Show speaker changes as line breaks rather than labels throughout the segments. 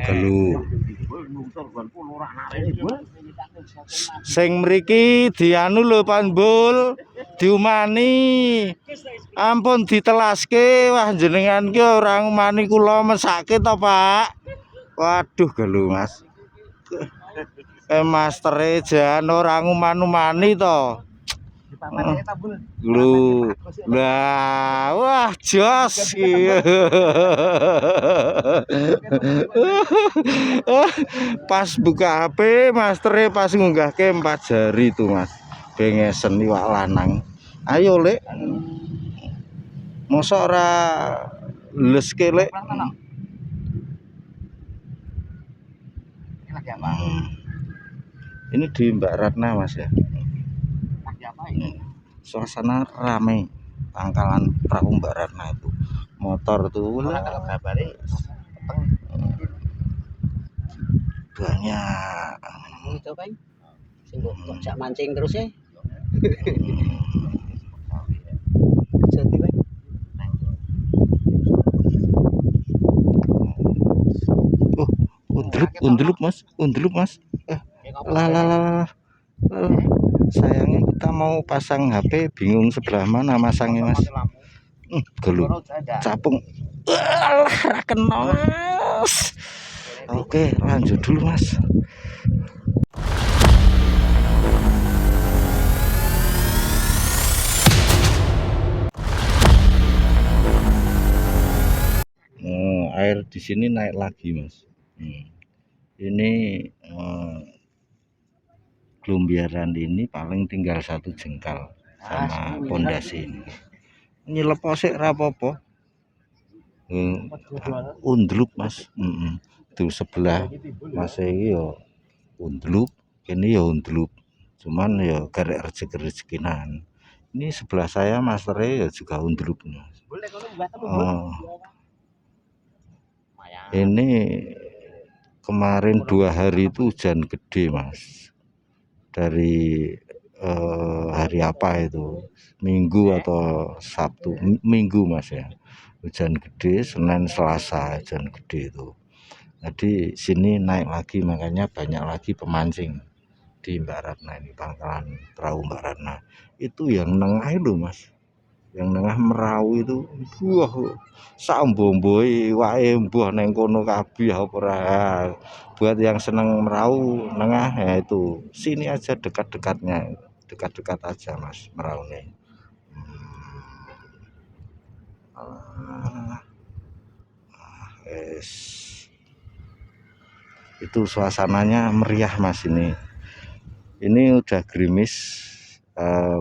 Gelu. Sing mriki dianu lho Panbul, diumani. Ampun ditelaske, wah jenengan ki ora ngumani kula mesake to, Pak. Waduh gelu, Mas. Mastere jan ora nguman-umani to. Lu. Lah, wah jos. Pas buka HP, mastere pas ngunggahke 4 jari tuh, Mas. Bengesen iwak lanang. Ayo, Lek. Mosok ora leske, Lek. Ini di Mbak Ratna, Mas ya. Suasana ramai pangkalan perahu Mbak Ratna itu. Motor tuh banyak.
Itu kan sing kok mancing terus ya.
Oh, undulup Mas, lah. Sayangnya kita mau pasang HP, bingung sebelah mana masangnya, Mas. Gelu, capung. Alah, kena, Mas. Oke, lanjut dulu, Mas. Air di sini naik lagi, Mas. Ini glombiaran ini paling tinggal 1 jengkal sama pondasi ini. Nyelepose rapopo. Undlup, Mas. Tuh sebelah Mas iki yo undlup, kene yo undlup. Cuman ya garek rezeki-rezekinan. Ini sebelah saya mastere ya juga undlup. Ini kemarin 2 hari itu hujan gede, Mas. Dari hari apa itu? Minggu atau Sabtu? Minggu, Mas ya. Hujan gede, Senin Selasa hujan gede itu. Jadi sini naik lagi, makanya banyak lagi pemancing di Mbak Ratna ini, pangkalan perahu Mbak Ratna. Itu yang nengah itu, Mas. Yang nengah merau itu, wah, sambomboy wae mbuh neng kono kabeh apa ora. Buat yang seneng merau nengah ya itu, sini aja dekat-dekatnya, dekat-dekat aja, Mas, meraune. Itu suasananya meriah, Mas. Ini udah gerimis,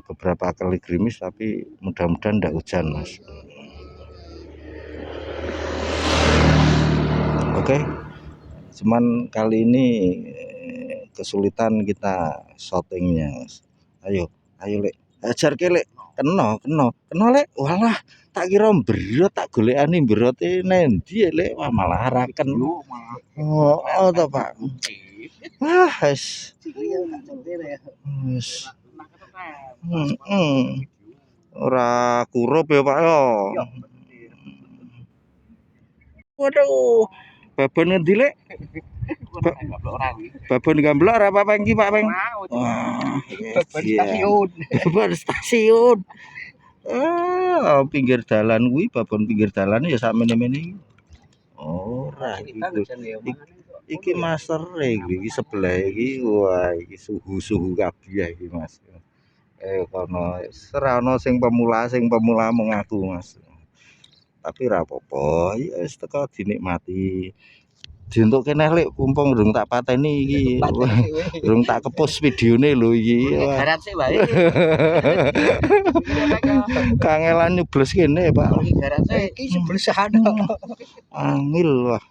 beberapa kali gerimis, tapi mudah-mudahan enggak hujan, Mas. Oke, cuman kali ini kesulitan kita shootingnya, Mas. Ayo Lek, ajar ke Lek, kena Lek. Walah, tak kira berot, tak golekani berote nendi Lek. Wah, malah raken. Oh toh, Pak. Wah, wis. Ora kurup ya, Pak yo. Waduh, babon ngendi Lek? Babon Gamblok apa Peng iki, Pak Peng? Wah, babon stasiun. Pinggir dalan kuwi, babon pinggir dalan ya sak mene-mene. Ora iki master iki sebelah iki. Wah, iki suhu kabeh iki, Mas. Kono serana sing pemula mengaku, Mas. Tapi ra apa-apa, ya wis teko dinikmati. Dientuk kene Lek, mumpung durung tak pateni iki. Durung tak kepus videone lho iki.
Garat sik wae.
Kangelan nyubles kene, Pak.
Garat sik iki nyubles ana.
Angil wah.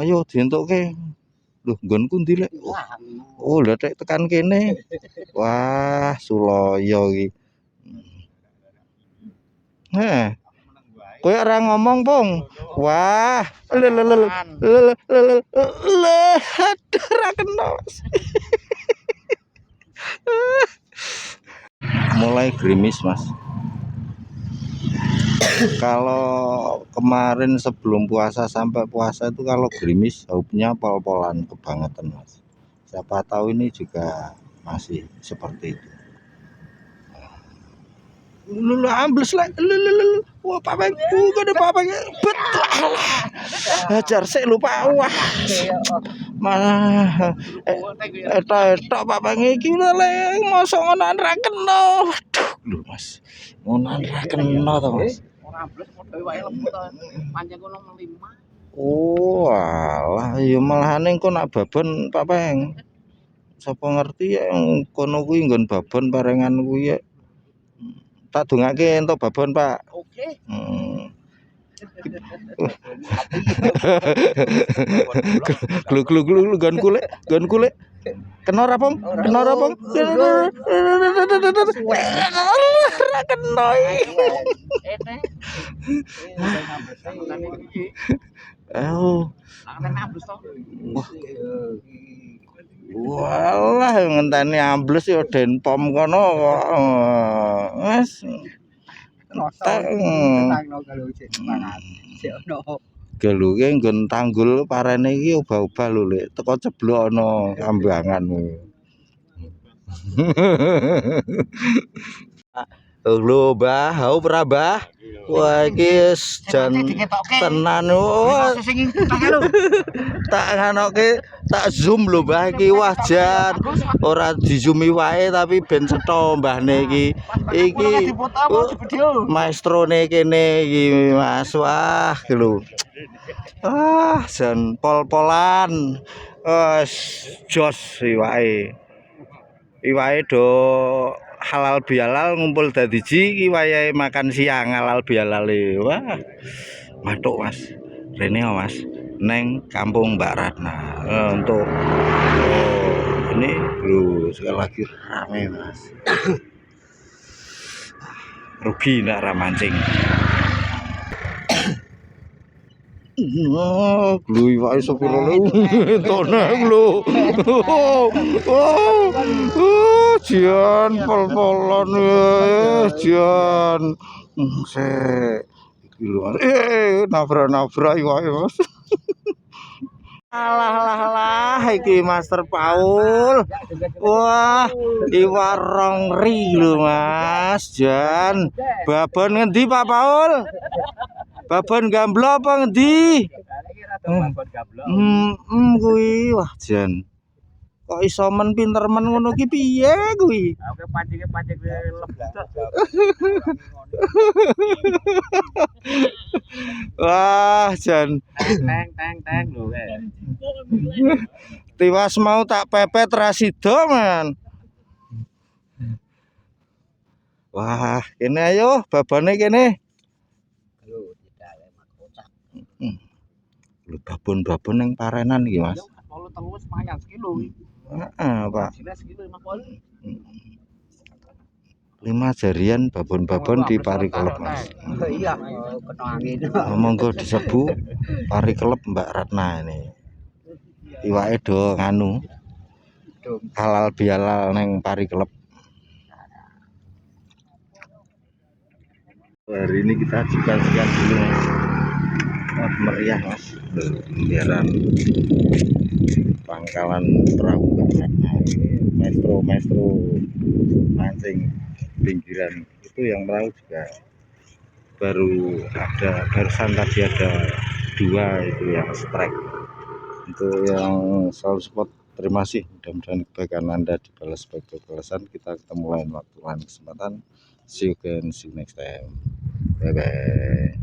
Ayo dientukke. Loh, nggonku ndi Lek? Oh, lha tekan kene. Wah, Suloyo iki. Kowe ora ngomong, Pung. Wah, ora kena. Mulai gerimis, Mas. Kalau kemarin sebelum puasa sampai puasa itu kalau gerimis haupnya pol-polan kebangetan mas. Siapa tahu ini juga masih seperti itu. Lu ambles lah, wah Pak Bang, gak ada Pak Bang, betul, hajar saya lupa, wah, mah, eta Pak Bang iki lele, masa ngonan ra kena, waduh, lu mas, ngonan ra kena to mas. Oh, alah, ya malahane engko nak babon Pak Bang, sapa ngerti ya kono kuwi nggon babon parengan kuwi ya. Tak dongake entuk babon, Pak.
Oke.
Gluk gon kulik. Kena ra, Pong? Kena ra, Pong? Ra kena. Oh. Walah ngenteni ambles ya den pom kono kok. Mas. Geluke nggon tanggul parene iki obah-obah lho, Lek. Teko ceblok ana kambangan. Lho, Mbah, hau ora, Mbah? Wah, iki jan tenan. Tak nganoke, tak zoom lho, Mbah, iki wah jan. Ora di-zoom wae tapi ben cetha mbahne iki. Iki maestrone kene iki, Mas. Wah, lho. Ah, jan pol-polan. Jos iwake. Iwake do halal bihalal ngumpul dadi ji iki wayahe makan siang halal bihalale. Wah. Matuk Mas. Rene Mas neng kampung Mbak Ratna. Untuk ini lho sekali lagi rame Mas. Rugi ndak ra mancing. Oh, glu iwake sepiro lho. Tonang lho. Jan pol-polon jan. Sek. Iki lho. Nabrak-nabrak iwake, Mas. Alah iki Master Paul. Wah, iwak rongri lho, Mas. Jan. Babon ngendi Pak Paul? Babon gamblo apa ngendi? Kuwi wah jan. Kok iso men pinter men ngono ki piye kuwi? Oke pancing lebut. Wah jan. Teng lho. Tiwas mau tak pepet ra sida man. Wah, kene ayo babone kene. Lho babon-babon yang parenan iki, Mas. Heeh, Pak. 5 jarian babon-babon di pari kelep, Mas.
Iya, kena angin.
Monggo disebu pari kelep Mbak Ratna ini. Iwake do nganu. Halal bihalal neng pari kelep. Hari ini kita sekian dulu, Mas. Meriah Mas, biaran pangkalan perahu maestro mancing pinggiran itu yang perahu juga barusan tadi ada 2 itu yang strike. Untuk yang selalu support terima kasih, mudah-mudahan kebaikan Anda dibalas sebagai balasan. Kita ketemu lain waktu lain kesempatan. See you again, see you next time, bye bye.